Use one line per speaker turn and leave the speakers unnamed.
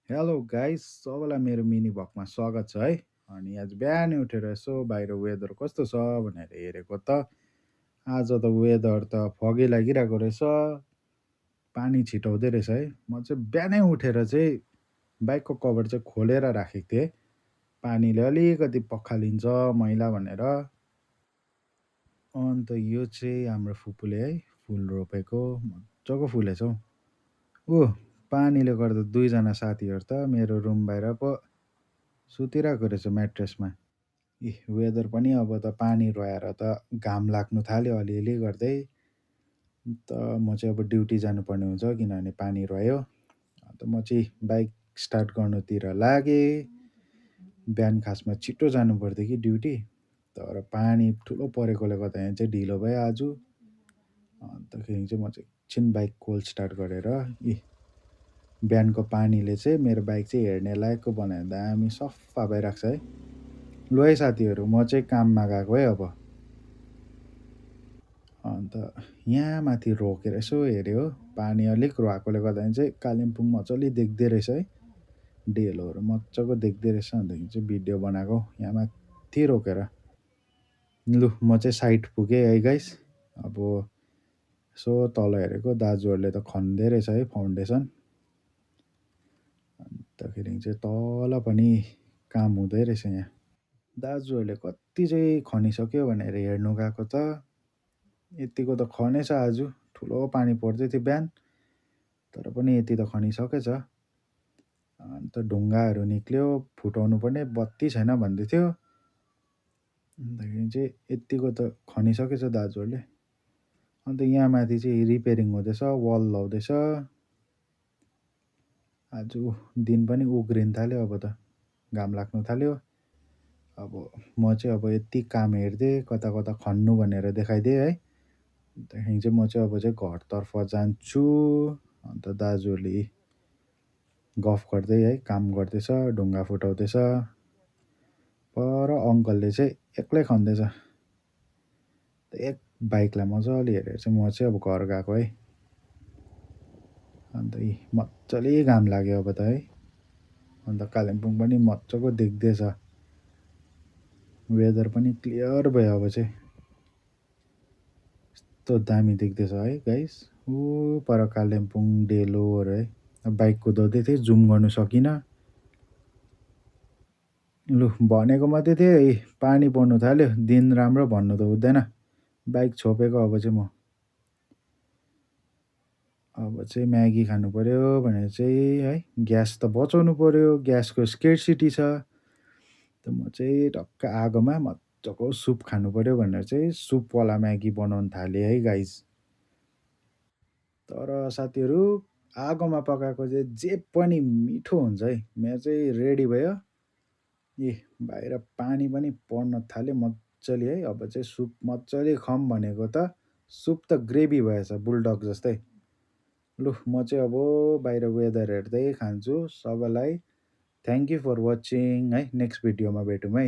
Hello guys सबैलाई मेरो mini भ्लगमा स्वागत छ है। अनि आज बिहानै उठेर यसो बाहिर वेदर कस्तो छ भनेर हेरेको त आज त वेदर त फगी लागिरहेको रहेछ, पानी छिटाउँदै रहेछ है। म चाहिँ बिहानै उठेर चाहिँ बाइकको कभर चाहिँ खोलेर राखेको थिएँ, पानीले अलिकति पखालिन्छ मैला भनेर। अन्त यो चाहिँ हाम्रो फुपूले है फुल रोपेको मजाको फुलेछ हौ। पानीले गर्दा दुईजना साथीहरू त मेरो रुम बाहिर पो सुतिरहेको रहेछ म्याट्रेसमा। वेदर पनि अब त पानी रहेर त घाम लाग्नु थाल्यो अलिअलि गर्दै। त म चाहिँ अब ड्युटी जानुपर्ने हुन्छ किनभने पानी रह्यो। अन्त म चाहिँ बाइक स्टार्ट गर्नुतिर लागेँ। बिहान खासमा छिटो जानु पर्थ्यो कि ड्युटी, तर पानी ठुलो परेकोले गर्दाखेरि चाहिँ ढिलो भयो आज। अन्तखेरि चाहिँ म चाहिँ एकछिन बाइक कोल्ड स्टार्ट गरेर बिहानको पानीले चाहिँ मेरो बाइक चाहिँ हेर्ने लायकको बनायो, दामी सफा भइरहेको छ है। लु है साथीहरू, म चाहिँ काममा गएको है अब। अन्त यहाँ माथि रोकेर यसो हेऱ्यो, पानी अलिक रोएकोले गर्दाखेरि चाहिँ कालिम्पोङ मजाले देख्दै रहेछ है, डेलोहरू मजाको देख्दै रहेछ। अन्तखेरि चाहिँ भिडियो बनाएको यहाँ माथि रोकेर। लु म चाहिँ साइड पुगेँ है गाइस। अब यसो तल हेरेको दाजुहरूले त खन्दै रहेछ है फाउन्डेसन। अन्तखेरि चाहिँ तल पनि काम हुँदै रहेछ यहाँ। दाजुहरूले कति चाहिँ खनिसक्यो भनेर हेर्नु गएको त यतिको त खनेछ आज। ठुलो पानी पर्दै थियो बिहान, तर पनि यति त खनिसकेछ। अन्त ढुङ्गाहरू निक्ल्यो, फुटाउनु पर्ने, बत्ती छैन भन्दै थियो। अन्तखेरि चाहिँ यतिको त खनिसकेछ दाजुहरूले। अन्त यहाँ माथि चाहिँ रिपेयरिङ हुँदैछ, वाल लाउँदैछ। आज दिन पनि उग्रिन थाल्यो, अब त घाम लाग्नु थाल्यो। अब म चाहिँ अब यति काम हेर्दै कता कता खन्नु भनेर देखाइदिएँ है। त्यहाँदेखि चाहिँ म चाहिँ अब चाहिँ घरतर्फ जान्छु। अन्त दाजुहरूले गफ गर्दै है काम गर्दैछ, ढुङ्गा फुटाउँदैछ। पर अङ्कलले चाहिँ एक्लै खन्दैछ। एक बाइकलाई मजाले हेरेर चाहिँ म चाहिँ अब घर गएको है। अन्त मजाले घाम लाग्यो अब त है। अन्त कालिम्पोङ पनि मजाको देख्दैछ, वेदर पनि क्लियर भयो अब चाहिँ। यस्तो दामी देख्दैछ है गाइस। पर कालिम्पोङ डेलोहरू है। बाइक कुदाउँदै थिएँ, जुम गर्नु सकिनँ। लु भनेको मात्रै थिएँ, पानी पर्नु थाल्यो, दिन राम्रो भन्नु त हुँदैन। बाइक छोपेको अब चाहिँ म। अब चाहिँ म्यागी खानु पऱ्यो भनेर चाहिँ है, ग्यास त बचाउनु पऱ्यो, ग्यासको स्केर्सिटी छ। त म चाहिँ टक्क आगोमा मजाको सुप खानु पऱ्यो भनेर चाहिँ सुपवाला म्यागी बनाउनु थालेँ है गाइस। तर साथीहरू, आगोमा पकाएको चाहिँ जे पनि मिठो हुन्छ है। मेरो चाहिँ रेडी भयो। बाहिर पानी पनि पर्न थाल्यो मजाले है। अब चाहिँ सुप मजाले खम भनेको त सुप त ग्रेभी भएछ बुलडग जस्तै। लु म चाहिँ अब बाहिर वेदर हेर्दै खान्छु। सबैलाई थ्याङ्क यू फर वाचिङ है। नेक्स्ट भिडियोमा भेटौँ है।